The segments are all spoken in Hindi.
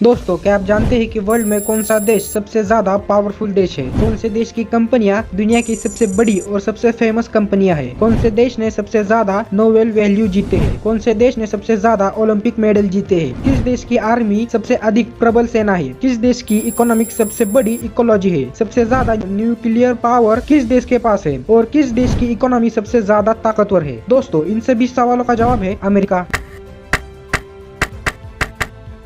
दोस्तों, क्या आप जानते हैं कि वर्ल्ड में कौन सा देश सबसे ज्यादा पावरफुल देश है? कौन से देश की कंपनियां दुनिया की सबसे बड़ी और सबसे फेमस कंपनियां हैं? कौन से देश ने सबसे ज्यादा नोबेल वैल्यू जीते हैं? कौन से देश ने सबसे ज्यादा ओलंपिक मेडल जीते हैं? किस देश की आर्मी सबसे अधिक प्रबल सेना है? किस देश की इकोनॉमिक सबसे बड़ी इकोलॉजी है? सबसे ज्यादा न्यूक्लियर पावर किस देश के पास है? और किस देश की इकोनॉमी सबसे ज्यादा ताकतवर है? दोस्तों, इन सभी सवालों का जवाब है अमेरिका।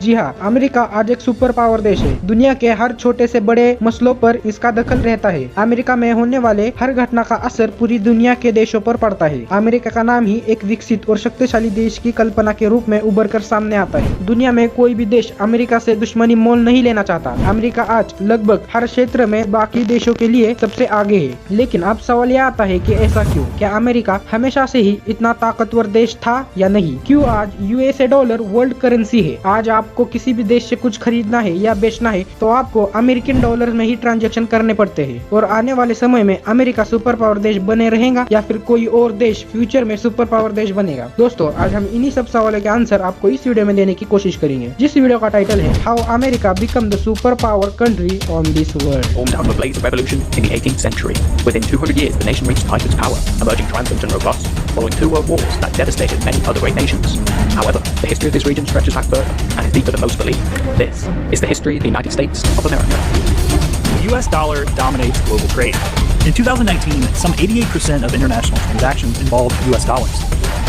जी हाँ, अमेरिका आज एक सुपर पावर देश है। दुनिया के हर छोटे से बड़े मसलों पर इसका दखल रहता है। अमेरिका में होने वाले हर घटना का असर पूरी दुनिया के देशों पर पड़ता है। अमेरिका का नाम ही एक विकसित और शक्तिशाली देश की कल्पना के रूप में उभर कर सामने आता है। दुनिया में कोई भी देश अमेरिका से दुश्मनी मोल नहीं लेना चाहता। अमेरिका आज लगभग हर क्षेत्र में बाकी देशों के लिए सबसे आगे है। लेकिन अब सवाल यह आता है कि ऐसा क्यों? क्या अमेरिका हमेशा से ही इतना ताकतवर देश था या नहीं? क्यों आज यूएसए डॉलर वर्ल्ड करेंसी है? आज आपको किसी भी देश से कुछ खरीदना है या बेचना है तो आपको अमेरिकन डॉलर में ही ट्रांजैक्शन करने पड़ते हैं। और आने वाले समय में अमेरिका सुपर पावर देश बने रहेगा या फिर कोई और देश फ्यूचर में सुपर पावर देश बनेगा? दोस्तों, आज हम इन्हीं सब सवालों के आंसर आपको इस वीडियो में देने की कोशिश करेंगे, जिस वीडियो का टाइटल है how America become the super power country on this world. Formed out of a blaze of revolution in the 18th century. Within 200 years, the nation reached the height of its power, emerging triumphant and robust, following two world wars that devastated many other great nations. However, the history of this region stretches back further and is deeper than most believe. This is the history of the United States of America. The US dollar dominates global trade. In 2019, some 88% of international transactions involved US dollars.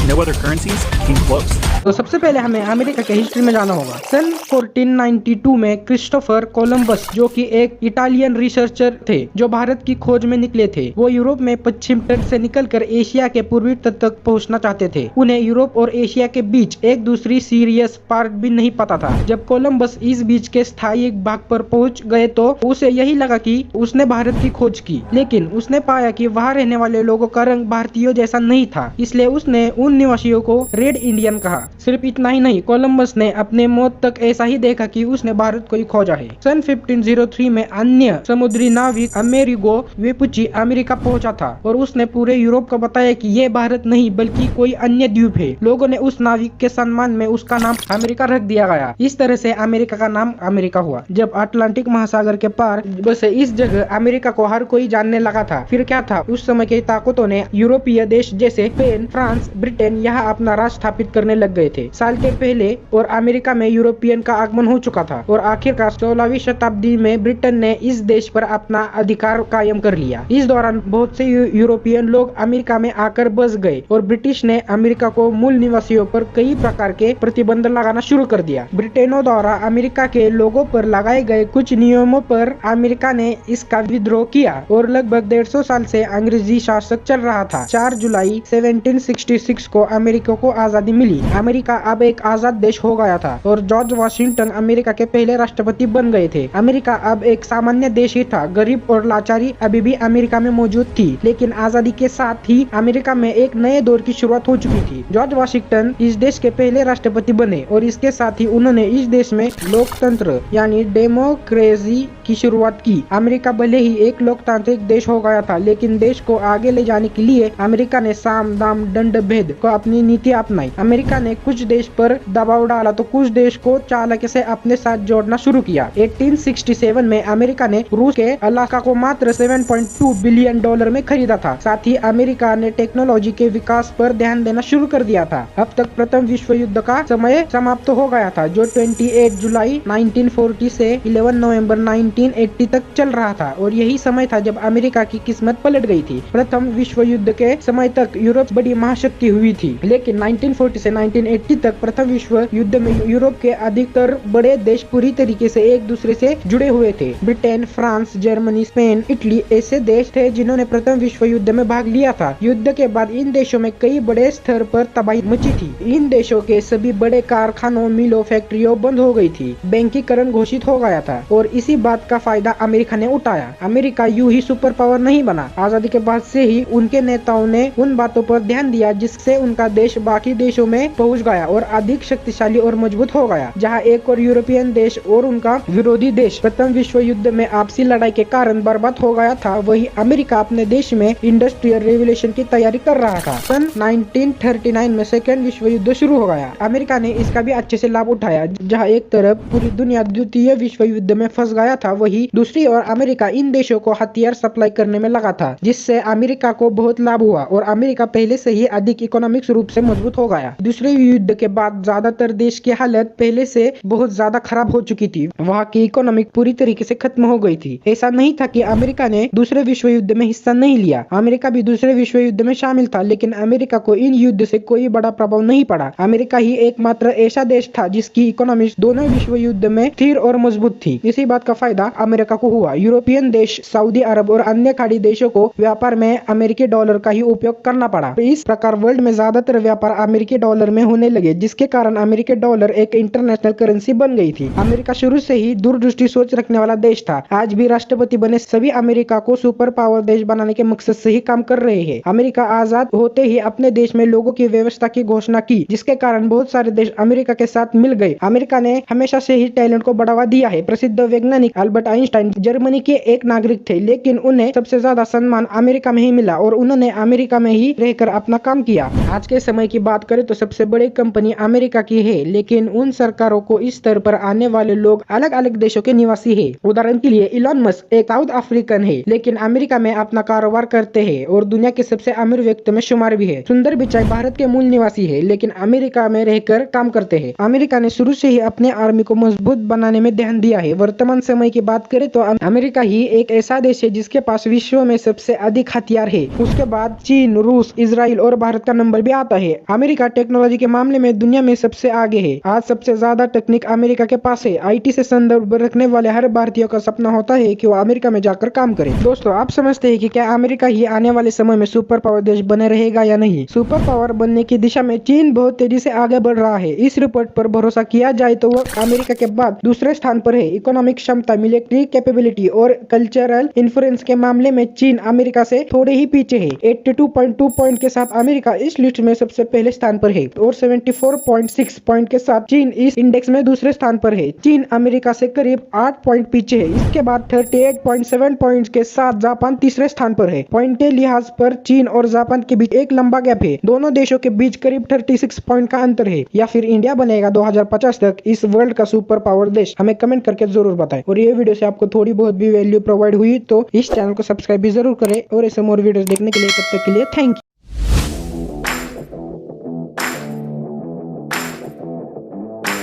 No other currencies came close. तो सबसे पहले हमें अमेरिका के हिस्ट्री में जाना होगा। सन 1492 में क्रिस्टोफर कोलंबस, जो कि एक इटालियन रिसर्चर थे, जो भारत की खोज में निकले थे, वो यूरोप में पश्चिम तट से निकलकर एशिया के पूर्वी तट तक पहुंचना चाहते थे। उन्हें यूरोप और एशिया के बीच एक दूसरी सीरियस पार्ट भी नहीं पता था। जब कोलंबस इस बीच के स्थायी भाग पर पहुंच गए तो उसे यही लगा कि उसने भारत की खोज की, लेकिन उसने पाया कि वहाँ रहने वाले लोगों का रंग भारतीयों जैसा नहीं था। इसलिए उसने उन निवासियों को रेड इंडियन कहा। सिर्फ इतना ही नहीं, कोलंबस ने अपने मौत तक ऐसा ही देखा कि उसने भारत को ही खोजा है। सन 1503 में अन्य समुद्री नाविक अमेरिगो वेपुची अमेरिका पहुंचा था और उसने पूरे यूरोप को बताया कि यह भारत नहीं बल्कि कोई अन्य द्वीप है। लोगों ने उस नाविक के सम्मान में उसका नाम अमेरिका रख दिया गया। इस तरह से अमेरिका का नाम अमेरिका हुआ। जब अटलांटिक महासागर के पार बसे इस जगह अमेरिका को हर कोई जानने लगा था। फिर क्या था, उस समय की ताकतों ने यूरोपीय देश जैसे स्पेन, फ्रांस, ब्रिटेन यहाँ अपना राज स्थापित करने लग गए थे। साल के पहले और अमेरिका में यूरोपियन का आगमन हो चुका था और आखिरकार 16वीं शताब्दी में ब्रिटेन ने इस देश पर अपना अधिकार कायम कर लिया। इस दौरान बहुत से यूरोपियन लोग अमेरिका में आकर बस गए और ब्रिटिश ने अमेरिका को मूल निवासियों पर कई प्रकार के प्रतिबंध लगाना शुरू कर दिया। ब्रिटेनों द्वारा अमेरिका के लोगों पर लगाए गए कुछ नियमों पर अमेरिका ने इसका विद्रोह किया और लगभग 150 साल से अंग्रेजी शासक चल रहा था। 4 जुलाई 1766 को अमेरिका को आजादी मिली। अमेरिका अब एक आजाद देश हो गया था और जॉर्ज वाशिंगटन अमेरिका के पहले राष्ट्रपति बन गए थे। अमेरिका अब एक सामान्य देश ही था। गरीब और लाचारी अभी भी अमेरिका में मौजूद थी, लेकिन आजादी के साथ ही अमेरिका में एक नए दौर की शुरुआत हो चुकी थी। जॉर्ज वाशिंगटन इस देश के पहले राष्ट्रपति बने और इसके साथ ही उन्होंने इस देश में लोकतंत्र यानी डेमोक्रेसी की शुरुआत की। अमेरिका भले ही एक लोकतांत्रिक देश हो गया था, लेकिन देश को आगे ले जाने के लिए अमेरिका ने साम दाम दंड भेद को अपनी नीति अपनाई। अमेरिका ने कुछ देश पर दबाव डाला तो कुछ देश को चालाकी से अपने साथ जोड़ना शुरू किया। 1867 में अमेरिका ने रूस के अलास्का को मात्र $7.2 बिलियन में खरीदा था। साथ ही अमेरिका ने टेक्नोलॉजी के विकास पर ध्यान देना शुरू कर दिया था। अब तक प्रथम विश्व युद्ध का समय समाप्त हो गया था, जो 28 जुलाई 1940 से 11 नवंबर 1980 तक चल रहा था और यही समय था जब अमेरिका की किस्मत पलट गई थी। प्रथम विश्व युद्ध के समय तक यूरोप बड़ी महाशक्ति हुई थी, लेकिन 1940 से 1980 तक प्रथम विश्व युद्ध में यूरोप के अधिकतर बड़े देश पूरी तरीके से एक दूसरे से जुड़े हुए थे। Britain, France, Germany, Spain, Italy ऐसे देश थे जिन्होंने प्रथम विश्व युद्ध में भाग लिया था। युद्ध के बाद इन देशों में कई बड़े स्तर पर तबाही मची थी। इन देशों के सभी बड़े कारखानों, मिलों, फैक्ट्रियों बंद हो गई थी। बैंकीकरण घोषित हो गया था और इसी बात का फायदा अमेरिका ने उठाया। अमेरिका यूं ही सुपर पावर नहीं बना। आजादी के बाद से ही उनके नेताओं ने उन बातों पर ध्यान दिया जिससे जिससे उनका देश बाकी देशों में पहुंच गया और अधिक शक्तिशाली और मजबूत हो गया। जहां एक और यूरोपियन देश और उनका विरोधी देश प्रथम विश्व युद्ध में आपसी लड़ाई के कारण बर्बाद हो गया था, वही अमेरिका अपने देश में इंडस्ट्रियल रेवोल्यूशन की तैयारी कर रहा था। सन 1939 में सेकेंड विश्व युद्ध शुरू हो गया। अमेरिका ने इसका भी अच्छे से लाभ उठाया। जहां एक तरफ पूरी दुनिया द्वितीय विश्व युद्ध में फंस गया था, वही दूसरी ओर अमेरिका इन देशों को हथियार सप्लाई करने में लगा था, जिससे अमेरिका को बहुत लाभ हुआ और अमेरिका पहले से ही अधिक इकोनॉमिक्स रूप से मजबूत हो गया। दूसरे युद्ध के बाद ज्यादातर देश की हालत पहले से बहुत ज्यादा खराब हो चुकी थी। वहाँ की इकोनॉमिक पूरी तरीके से खत्म हो गई थी। ऐसा नहीं था कि अमेरिका ने दूसरे विश्व युद्ध में हिस्सा नहीं लिया। अमेरिका भी दूसरे विश्व युद्ध में शामिल था, लेकिन अमेरिका को इन युद्ध से कोई बड़ा प्रभाव नहीं पड़ा। अमेरिका ही एकमात्र ऐसा देश था जिसकी इकोनॉमी दोनों विश्व युद्ध में स्थिर और मजबूत थी। इसी बात का फायदा अमेरिका को हुआ। यूरोपियन देश, सऊदी अरब और अन्य खाड़ी देशों को व्यापार में अमेरिकी डॉलर का ही उपयोग करना पड़ा। इस प्रकार वर्ल्ड में ज्यादातर व्यापार अमेरिकी डॉलर में होने लगे, जिसके कारण अमेरिकी डॉलर एक इंटरनेशनल करेंसी बन गई थी। अमेरिका शुरू से ही दूरदृष्टि सोच रखने वाला देश था। आज भी राष्ट्रपति बने सभी अमेरिका को सुपर पावर देश बनाने के मकसद से ही काम कर रहे हैं। अमेरिका आजाद होते ही अपने देश में लोगों की व्यवस्था की घोषणा की, जिसके कारण बहुत सारे देश अमेरिका के साथ मिल गए। अमेरिका ने हमेशा से ही टैलेंट को बढ़ावा दिया है। प्रसिद्ध वैज्ञानिक अल्बर्ट आइंस्टाइन जर्मनी के एक नागरिक थे, लेकिन उन्हें सबसे ज्यादा सम्मान अमेरिका में ही मिला और उन्होंने अमेरिका में ही रहकर अपना काम किया। आज के समय की बात करें तो सबसे बड़ी कंपनी अमेरिका की है, लेकिन उन सरकारों को इस स्तर पर आने वाले लोग अलग अलग देशों के निवासी है। उदाहरण के लिए इलॉन मस्क एक साउथ अफ्रीकन है, लेकिन अमेरिका में अपना कारोबार करते हैं और दुनिया के सबसे अमीर व्यक्ति में शुमार भी है। सुंदर पिचाई भारत के मूल निवासी है, लेकिन अमेरिका में रहकर काम करते हैं। अमेरिका ने शुरू से ही अपने आर्मी को मजबूत बनाने में ध्यान दिया है। वर्तमान समय की बात करें तो अमेरिका ही एक ऐसा देश है जिसके पास विश्व में सबसे अधिक हथियार है। उसके बाद चीन, रूस, इजराइल और भारत का नंबर भी आता है। अमेरिका टेक्नोलॉजी के मामले में दुनिया में सबसे आगे है। आज सबसे ज्यादा टेक्निक अमेरिका के पास है। IT से संदर्भ रखने वाले हर भारतीय का सपना होता है कि वो अमेरिका में जाकर काम करे। दोस्तों, आप समझते हैं कि क्या अमेरिका ही आने वाले समय में सुपर पावर देश बने रहेगा या नहीं? सुपर पावर बनने की दिशा में चीन बहुत तेजी से आगे बढ़ रहा है। इस रिपोर्ट पर भरोसा किया जाए तो वो अमेरिका के बाद दूसरे स्थान पर है। इकोनॉमिक क्षमता, मिलिट्री कैपेबिलिटी और कल्चरल इन्फ्लुएंस के मामले में चीन अमेरिका से थोड़े ही पीछे है। 82.2 पॉइंट के साथ अमेरिका इस लिस्ट में सबसे पहले स्थान पर है और 74.6 पॉइंट के साथ चीन इस इंडेक्स में दूसरे स्थान पर है। चीन अमेरिका से करीब 8 पॉइंट पीछे है। इसके बाद 38.7 पॉइंट के साथ जापान तीसरे स्थान पर है। पॉइंट के लिहाज पर चीन और जापान के बीच एक लंबा गैप है। दोनों देशों के बीच करीब 36 पॉइंट का अंतर है। या फिर इंडिया बनेगा 2050 तक इस वर्ल्ड का सुपर पावर देश? हमें कमेंट करके जरूर बताएं। और ये वीडियो से आपको थोड़ी बहुत भी वैल्यू प्रोवाइड हुई तो इस चैनल को सब्सक्राइब भी जरूर करें और ऐसे मोर वीडियोस देखने के लिए तब तक के लिए थैंक यू।